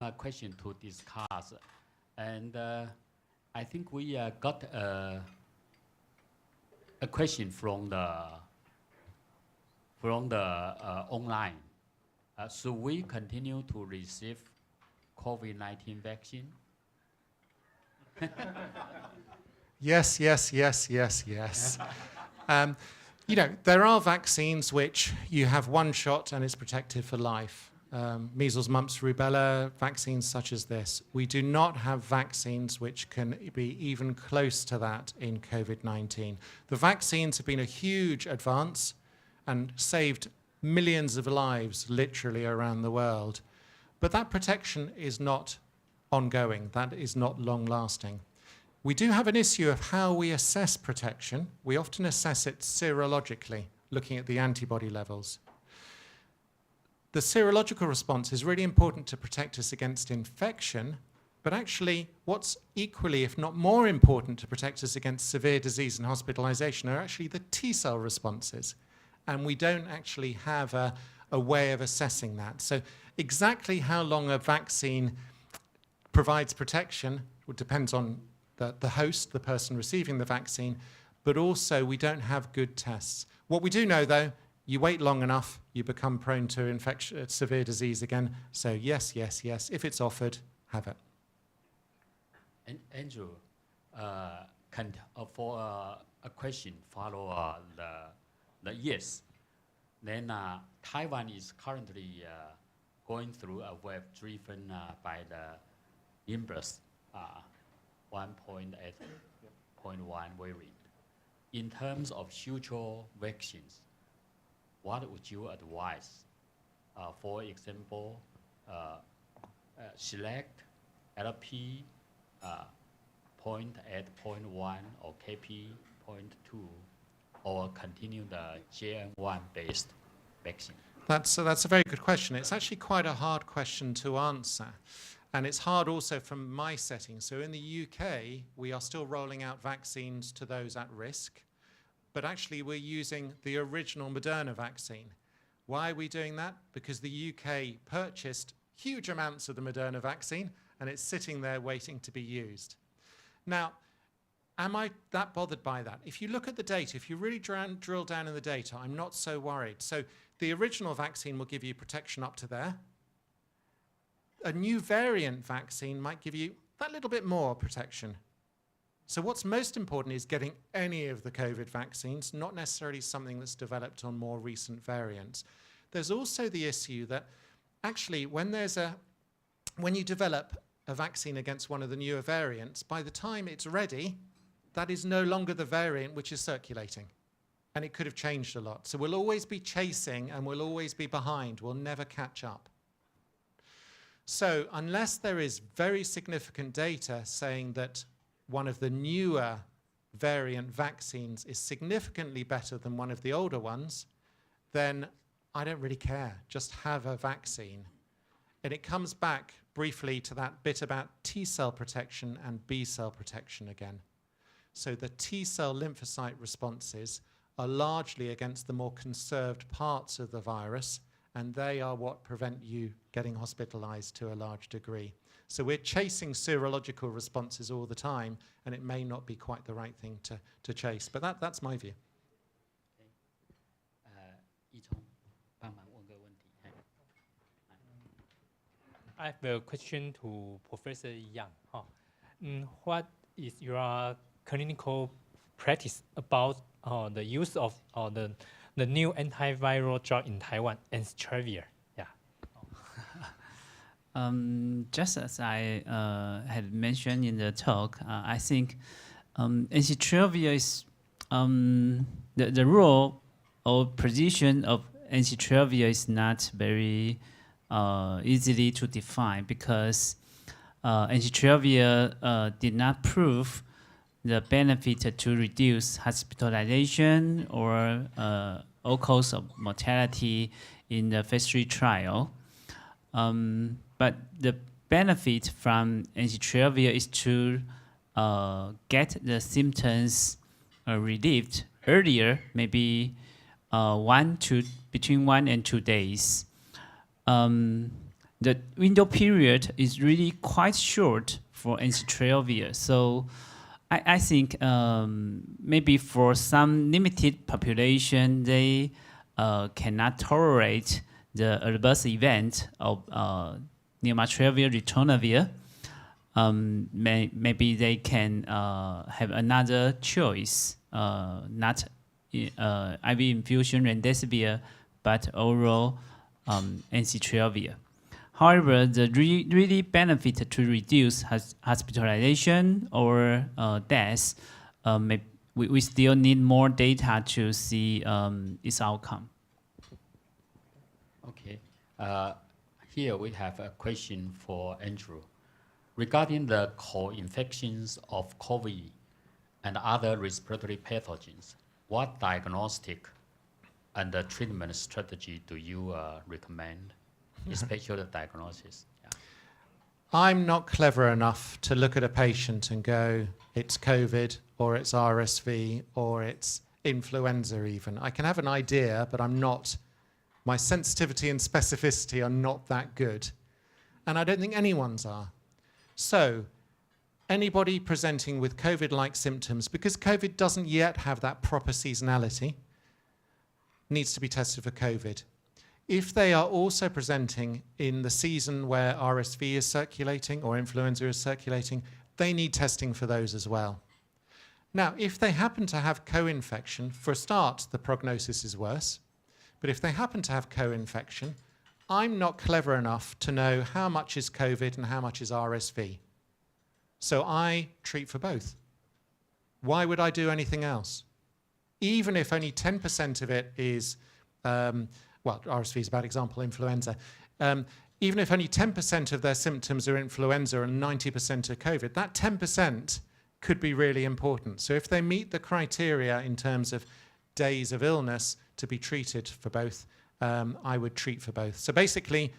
a question to discuss, and I think we got a question from the online. Should we continue to receive COVID-19 vaccine? Yes. There are vaccines which you have one shot and it's protective for life. Measles, mumps, rubella, vaccines such as this. We do not have vaccines which can be even close to that in COVID-19. The vaccines have been a huge advance and saved millions of lives literally around the world. But that protection is not ongoing. That is not long-lasting. We do have an issue of how we assess protection. We often assess it serologically, looking at the antibody levels. The serological response is really important to protect us against infection, but actually what's equally, if not more important to protect us against severe disease and hospitalization are actually the T-cell responses. And we don't actually have a way of assessing that. So exactly how long a vaccine provides protection depends on the host, the person receiving the vaccine, but also we don't have good tests. What we do know, though, you wait long enough, you become prone to infection, severe disease again. So yes, if it's offered, have it. And Andrew, for a question, follow the yes. Then Taiwan is currently going through a wave driven by the inverse 1.8.1 variant. In terms of future vaccines, what would you advise? For example, select LP 0.8.1 or KP.2, or continue the JN1 based vaccine? That's a very good question. It's actually quite a hard question to answer. And it's hard also from my setting. So in the UK, we are still rolling out vaccines to those at risk. But actually, we're using the original Moderna vaccine. Why are we doing that? Because the UK purchased huge amounts of the Moderna vaccine, and it's sitting there waiting to be used. Now, am I that bothered by that? If you look at the data, if you really drill down in the data, I'm not so worried. So the original vaccine will give you protection up to there. A new variant vaccine might give you that little bit more protection. So what's most important is getting any of the COVID vaccines, not necessarily something that's developed on more recent variants. There's also the issue that actually when you develop a vaccine against one of the newer variants, by the time it's ready, that is no longer the variant which is circulating. And it could have changed a lot. So we'll always be chasing and we'll always be behind. We'll never catch up. So unless there is very significant data saying that one of the newer variant vaccines is significantly better than one of the older ones, then I don't really care. Just have a vaccine. And it comes back briefly to that bit about T-cell protection and B-cell protection again. So the T-cell lymphocyte responses are largely against the more conserved parts of the virus, and they are what prevent you getting hospitalized to a large degree. So we're chasing serological responses all the time, and it may not be quite the right thing to chase. But that's my view. I have a question to Professor Yang. What is your clinical practice about the use of the new antiviral drug in Taiwan, Ensitrevir? Just as I had mentioned in the talk, I think Ensitrevir is the role or position of Ensitrevir is not very easily to define, because Ensitrevir did not prove the benefit to reduce hospitalization or all cause of mortality in the phase 3 trial. But the benefit from Ensitrevir is to get the symptoms relieved earlier, maybe between 1 and 2 days. the window period is really quite short for ensitrelvir. So I think maybe for some limited population, they cannot tolerate the adverse event of nirmatrelvir ritonavir. Maybe they can have another choice, not IV infusion remdesivir, but oral ensitrelvir. However, the really benefit to reduce hospitalization or death, we still need more data to see its outcome. Okay. Here we have a question for Andrew. Regarding the co-infections of COVID and other respiratory pathogens, what diagnostic and the treatment strategy do you recommend, especially the diagnosis? Yeah. I'm not clever enough to look at a patient and go, it's COVID, or it's RSV, or it's influenza even. I can have an idea, but my sensitivity and specificity are not that good. And I don't think anyone's are. So anybody presenting with COVID-like symptoms, because COVID doesn't yet have that proper seasonality, needs to be tested for COVID. If they are also presenting in the season where RSV is circulating or influenza is circulating, they need testing for those as well. Now, if they happen to have co-infection, for a start, the prognosis is worse. But if they happen to have co-infection, I'm not clever enough to know how much is COVID and how much is RSV. So I treat for both. Why would I do anything else? Even if only 10% of it is, well, RSV is a bad example, influenza. Even if only 10% of their symptoms are influenza and 90% are COVID, that 10% could be really important. So if they meet the criteria in terms of days of illness to be treated for both, I would treat for both. So basically,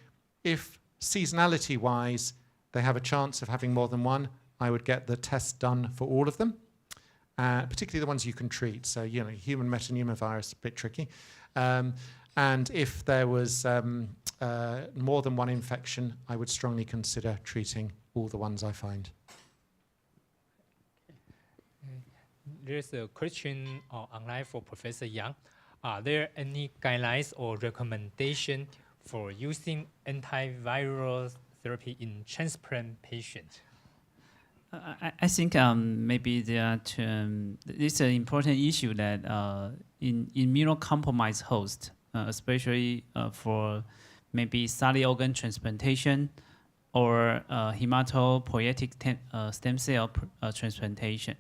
if seasonality-wise they have a chance of having more than one, I would get the test done for all of them, particularly the ones you can treat. So, you know, human metapneumovirus, a bit tricky. And if there was more than one infection, I would strongly consider treating all the ones I find. There's a question online for Professor Yang. Are there any guidelines or recommendation for using antiviral therapy in transplant patients? I think maybe it's an important issue that in immunocompromised host, especially for maybe solid organ transplantation or hematopoietic stem cell transplantation.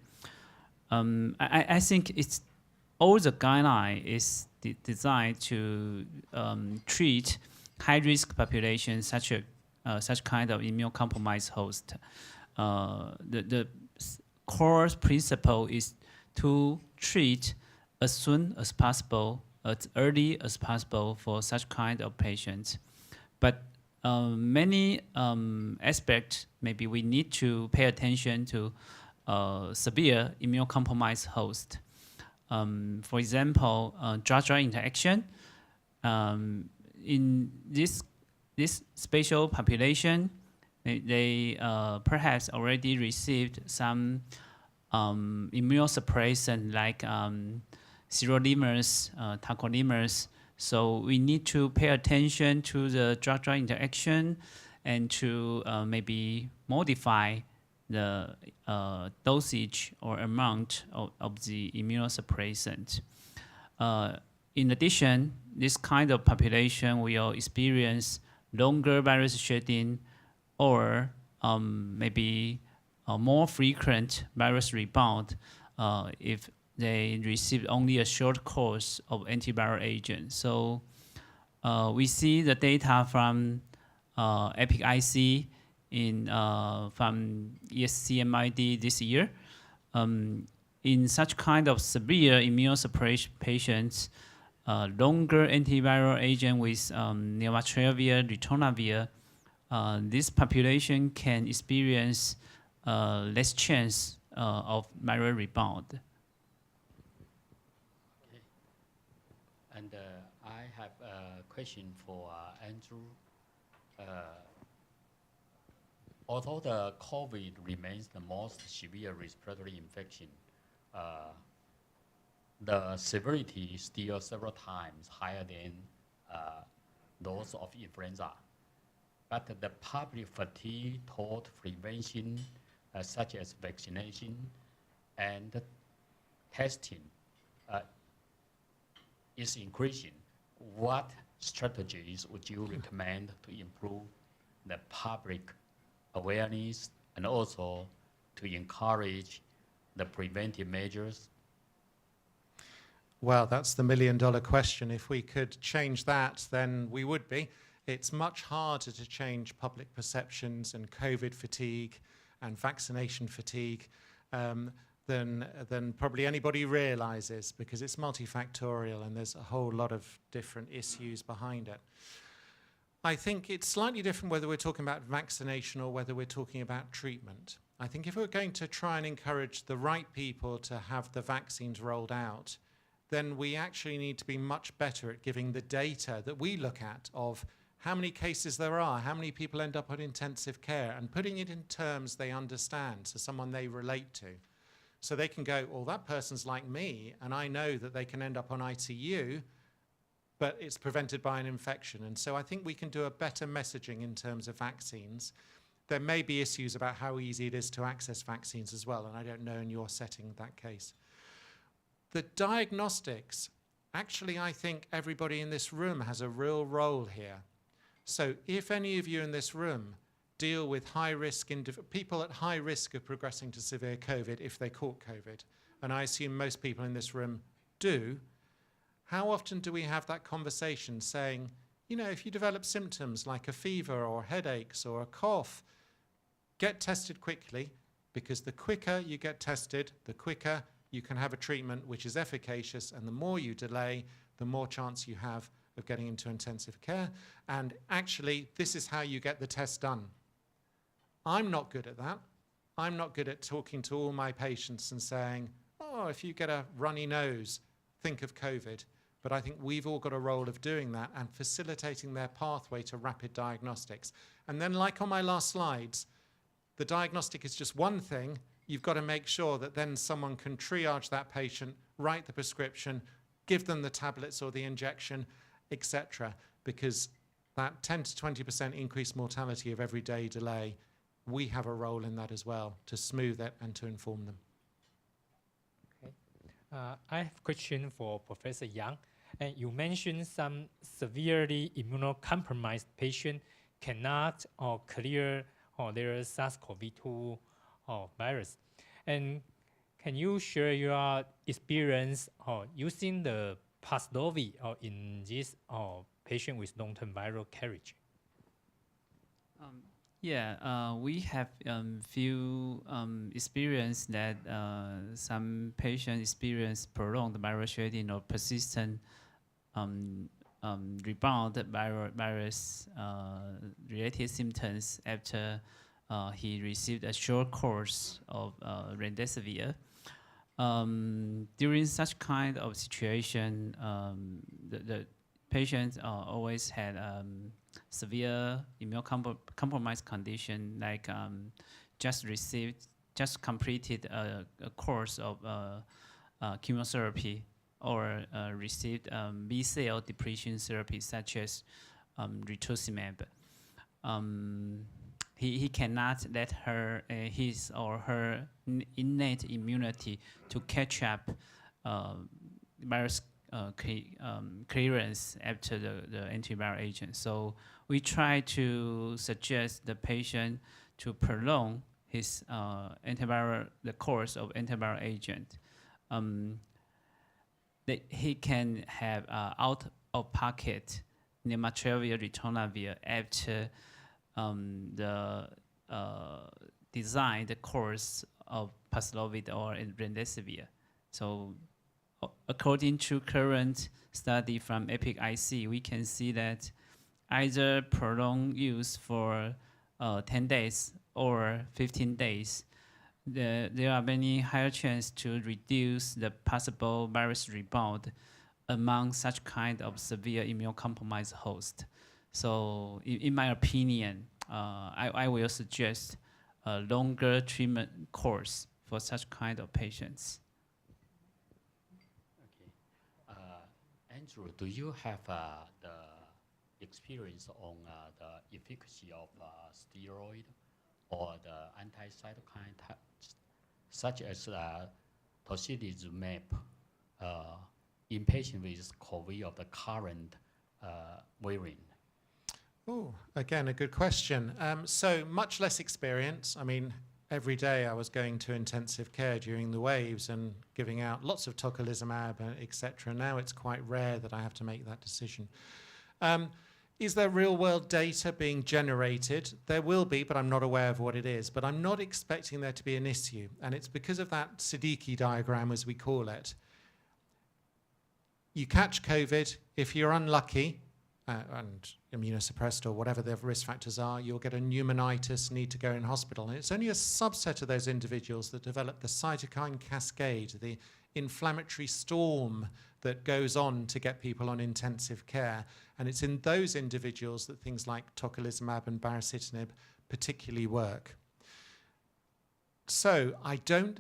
I think it's all the guideline is designed to treat high-risk populations such kind of immunocompromised host. The core principle is to treat as soon as possible, as early as possible for such kind of patients. But many aspects, maybe we need to pay attention to severe immunocompromised host. For example, drug-drug interaction. In this special population, they perhaps already received some immunosuppressant like sirolimus, tacrolimus. So we need to pay attention to the drug-drug interaction and to maybe modify the dosage or amount of the immunosuppressant. In addition, this kind of population will experience longer virus shedding or maybe a more frequent virus rebound if they receive only a short course of antiviral agent. So we see the data from EPIC-IC from ESCMID this year. In such kind of severe immunosuppression patients, longer antiviral agent with nirmatrelvir, ritonavir, this population can experience less chance of viral rebound. Okay. And I have a question for Andrew. Although the COVID remains the most severe respiratory infection, the severity is still several times higher than those of influenza. But the public fatigue toward prevention, such as vaccination and testing, is increasing. What strategies would you recommend to improve the public awareness and also to encourage the preventive measures? Well, that's the million-dollar question. If we could change that, then we would be. It's much harder to change public perceptions and COVID fatigue and vaccination fatigue than probably anybody realizes, because it's multifactorial and there's a whole lot of different issues behind it. I think it's slightly different whether we're talking about vaccination or whether we're talking about treatment. I think if we're going to try and encourage the right people to have the vaccines rolled out, then we actually need to be much better at giving the data that we look at of how many cases there are, how many people end up on intensive care, and putting it in terms they understand, so someone they relate to. So they can go, well, that person's like me, and I know that they can end up on ICU, but it's prevented by an infection. And so I think we can do a better messaging in terms of vaccines. There may be issues about how easy it is to access vaccines as well, and I don't know in your setting that case. The diagnostics, actually, I think everybody in this room has a real role here. So if any of you in this room deal with high-risk people at high risk of progressing to severe COVID if they caught COVID, and I assume most people in this room do, how often do we have that conversation saying, you know, if you develop symptoms like a fever or headaches or a cough, get tested quickly, because the quicker you get tested, the quicker you can have a treatment which is efficacious, and the more you delay, the more chance you have of getting into intensive care. And actually, this is how you get the test done. I'm not good at that. I'm not good at talking to all my patients and saying, oh, if you get a runny nose, think of COVID. But I think we've all got a role of doing that and facilitating their pathway to rapid diagnostics. And then, like on my last slides, the diagnostic is just one thing. You've got to make sure that then someone can triage that patient, write the prescription, give them the tablets or the injection, etc. Because that 10 to 20% increased mortality of everyday delay, we have a role in that as well, to smooth it and to inform them. Okay. I have a question for Professor Yang. And you mentioned some severely immunocompromised patient cannot clear their SARS-CoV-2 virus. And can you share your experience using the Paxlovid in this patient with long-term viral carriage? We have few experience that some patients experience prolonged viral shedding or persistent rebound virus related symptoms after he received a short course of remdesivir. During such kind of situation, the patients always had severe immunocompromised condition, like just completed a course of chemotherapy, or received B-cell depletion therapy such as rituximab. He cannot let his or her innate immunity to catch up virus clearance after the antiviral agent. So we try to suggest the patient to prolong his the course of antiviral agent. That he can have out-of-pocket nirmatrelvir ritonavir after the designed course of Paxlovid or remdesivir. So according to current study from EPIC-IC, we can see that either prolonged use for 10 days or 15 days, there are many higher chance to reduce the possible virus rebound among such kind of severe immunocompromised host. So in my opinion, I will suggest a longer treatment course for such kind of patients. Okay. Andrew, do you have the experience on the efficacy of steroid or the anti-cytokine such as tocilizumab in patients with COVID of the current variant? Oh, again, a good question. So much less experience. I mean, every day I was going to intensive care during the waves and giving out lots of tocilizumab, etc. Now it's quite rare that I have to make that decision. Is there real-world data being generated? There will be, but I'm not aware of what it is. But I'm not expecting there to be an issue. And it's because of that Siddiqui diagram, as we call it. You catch COVID. If you're unlucky and immunosuppressed or whatever the risk factors are, you'll get a pneumonitis, need to go in hospital. And it's only a subset of those individuals that develop the cytokine cascade, the inflammatory storm that goes on to get people on intensive care. And it's in those individuals that things like tocilizumab and baricitinib particularly work. So I don't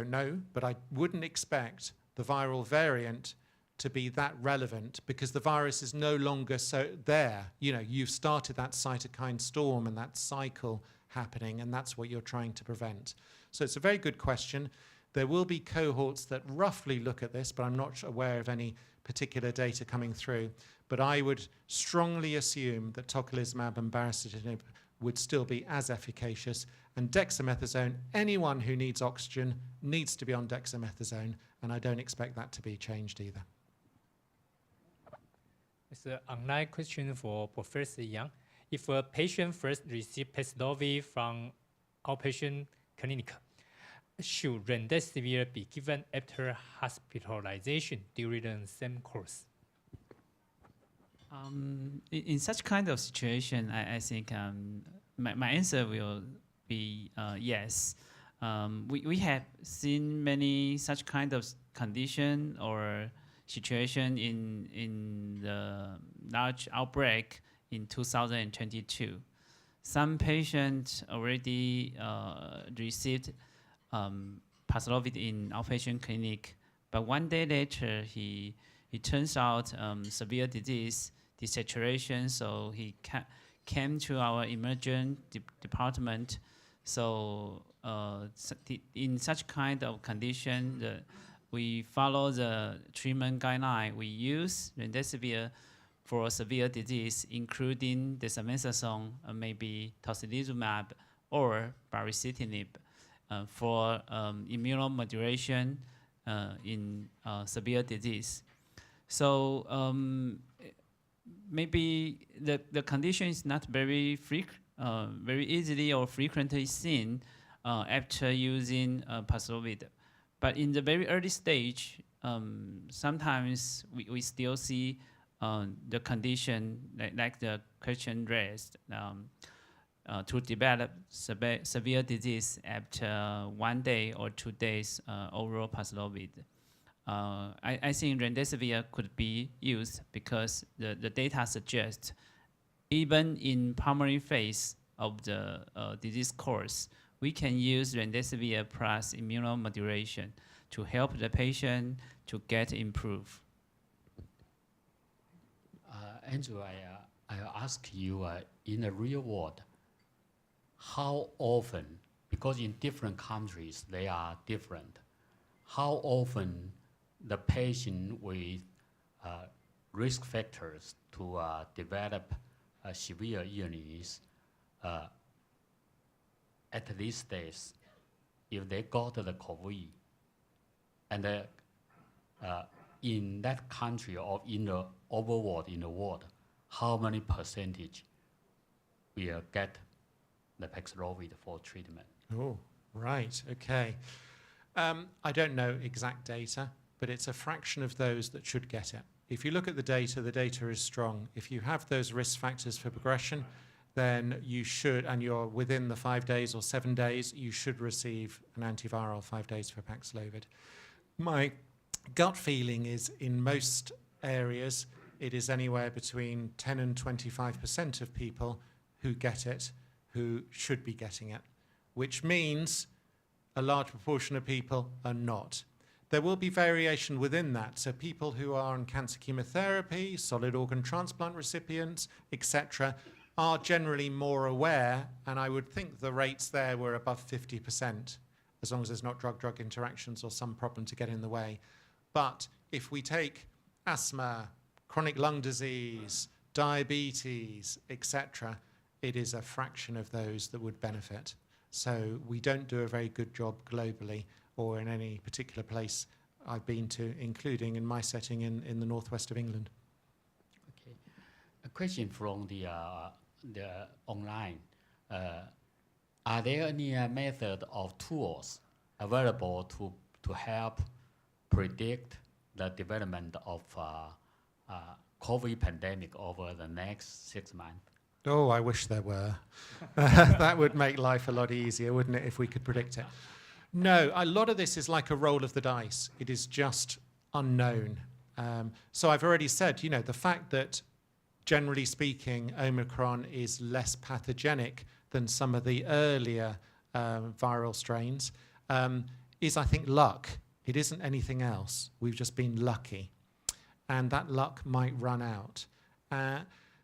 know, but I wouldn't expect the viral variant to be that relevant because the virus is no longer so there. You know, you've started that cytokine storm and that cycle happening, and that's what you're trying to prevent. So it's a very good question. There will be cohorts that roughly look at this, but I'm not aware of any particular data coming through. But I would strongly assume that tocilizumab and baricitinib would still be as efficacious. And dexamethasone, anyone who needs oxygen needs to be on dexamethasone, and I don't expect that to be changed either. It's an online question for Professor Yang. If a patient first receives Paxlovid from outpatient clinic, should remdesivir be given after hospitalization during the same course? In such kind of situation, I think my answer will be yes. We have seen many such kind of condition or situation in the large outbreak in 2022. Some patients already received Paxlovid in outpatient clinic, but one day later he turns out severe disease, desaturation, so he came to our emergent department. So in such kind of condition, we follow the treatment guideline. We use remdesivir for severe disease, including dexamethasone, maybe tocilizumab, or baricitinib for immunomodulation in severe disease. So maybe the condition is not very easily or frequently seen after using Paxlovid. But in the very early stage, sometimes we still see the condition like the question raised to develop severe disease after 1 day or 2 days oral Paxlovid. I think remdesivir could be used because the data suggests even in primary phase of the disease course, we can use remdesivir plus immunomodulation to help the patient to get improved. Andrew, I ask you, in the real world, how often, because in different countries they are different, how often the patient with risk factors to develop severe illness at this stage, if they got the COVID, and in that country or in the overall in the world, how many percentage will get the Paxlovid for treatment? Oh, right, okay. I don't know exact data, but it's a fraction of those that should get it. If you look at the data is strong. If you have those risk factors for progression, then you should, and you're within the 5 days or 7 days, you should receive an antiviral 5 days for Paxlovid. My gut feeling is in most areas, it is anywhere between 10 and 25% of people who get it who should be getting it, which means a large proportion of people are not. There will be variation within that. So people who are on cancer chemotherapy, solid organ transplant recipients, etc., are generally more aware, and I would think the rates there were above 50%, as long as there's not drug-drug interactions or some problem to get in the way. But if we take asthma, chronic lung disease, diabetes, etc., it is a fraction of those that would benefit. So we don't do a very good job globally or in any particular place I've been to, including in my setting in the northwest of England. Okay. A question from the online. Are there any method or tools available to help predict the development of COVID pandemic over the next 6 months? Oh, I wish there were. That would make life a lot easier, wouldn't it, if we could predict it? No, a lot of this is like a roll of the dice. It is just unknown. So I've already said, you know, the fact that, generally speaking, Omicron is less pathogenic than some of the earlier viral strains is, I think, luck. It isn't anything else. We've just been lucky. And that luck might run out.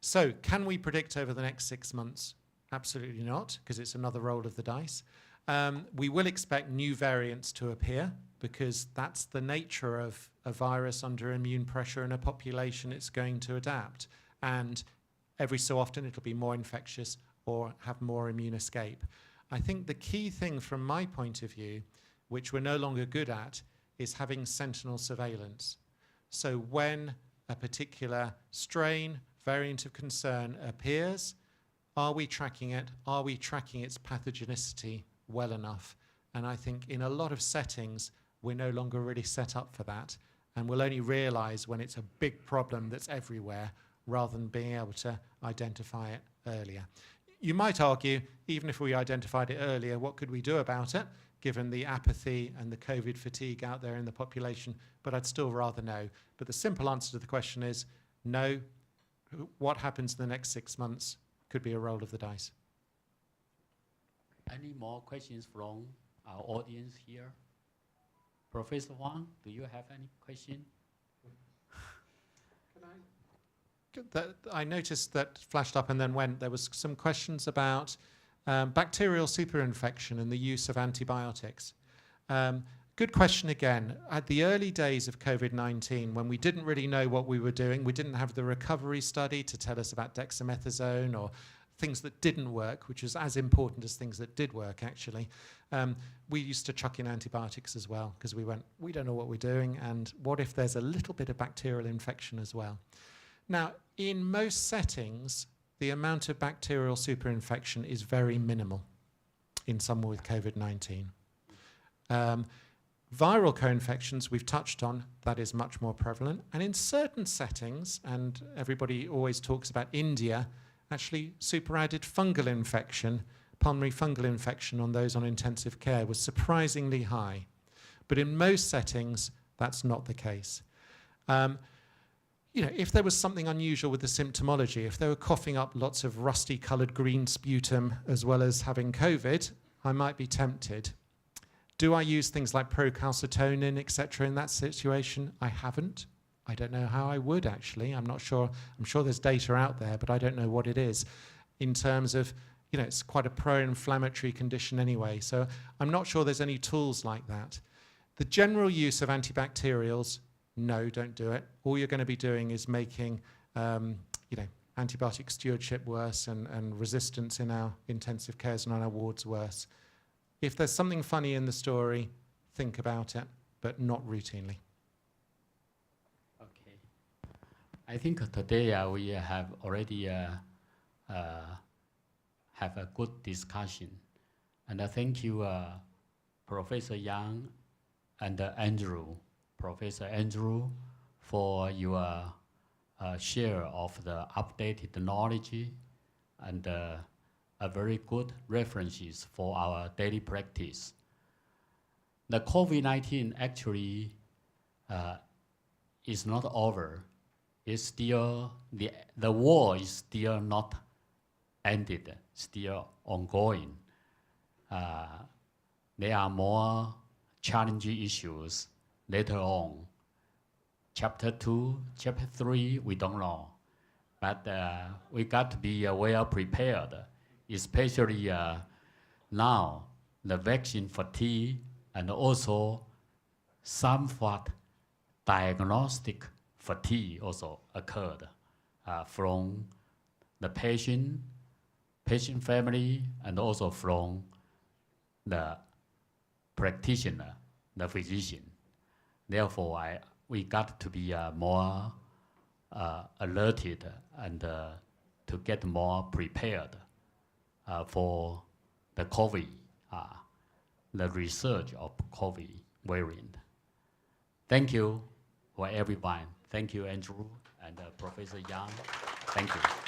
So can we predict over the next 6 months? Absolutely not, because it's another roll of the dice. We will expect new variants to appear, because that's the nature of a virus under immune pressure in a population. It's going to adapt. And every so often it'll be more infectious or have more immune escape. I think the key thing from my point of view, which we're no longer good at, is having sentinel surveillance. So when a particular strain, variant of concern appears, are we tracking it? Are we tracking its pathogenicity well enough? And I think in a lot of settings, we're no longer really set up for that. And we'll only realize when it's a big problem that's everywhere, rather than being able to identify it earlier. You might argue, even if we identified it earlier, what could we do about it, given the apathy and the COVID fatigue out there in the population? But I'd still rather know. But the simple answer to the question is no. What happens in the next 6 months could be a roll of the dice. Any more questions from our audience here? Professor Wang, do you have any question? I noticed that flashed up and then went. There was some questions about bacterial superinfection and the use of antibiotics. Good question again. At the early days of COVID-19, when we didn't really know what we were doing, we didn't have the recovery study to tell us about dexamethasone or things that didn't work, which was as important as things that did work, actually. We used to chuck in antibiotics as well, because we don't know what we're doing, and what if there's a little bit of bacterial infection as well? Now, in most settings, the amount of bacterial superinfection is very minimal in someone with COVID-19. Viral co-infections, we've touched on, that is much more prevalent. And in certain settings, and everybody always talks about India, actually superadded fungal infection, pulmonary fungal infection on those on intensive care was surprisingly high. But in most settings, that's not the case. You know, if there was something unusual with the symptomology, if they were coughing up lots of rusty-coloured green sputum as well as having COVID, I might be tempted. Do I use things like procalcitonin, etc. in that situation? I haven't. I don't know how I would, actually. I'm not sure. I'm sure there's data out there, but I don't know what it is in terms of, you know, it's quite a pro-inflammatory condition anyway. So I'm not sure there's any tools like that. The general use of antibacterials, no, don't do it. All you're going to be doing is making, you know, antibiotic stewardship worse and resistance in our intensive cares and on our wards worse. If there's something funny in the story, think about it, but not routinely. Okay. I think today we have already have a good discussion. And thank you, Professor Yang and Andrew, Professor Andrew, for your share of the updated knowledge and a very good references for our daily practice. The COVID-19 actually is not over. It's still, the war is still not ended, still ongoing. There are more challenging issues later on. Chapter 2, Chapter 3, we don't know. But we got to be well prepared, especially now the vaccine fatigue and also somewhat diagnostic fatigue also occurred from the patient family, and also from the practitioner, the physician. Therefore, we got to be more alerted and to get more prepared for the COVID, the research of COVID variant. Thank you for everyone. Thank you, Andrew and Professor Yang. Thank you.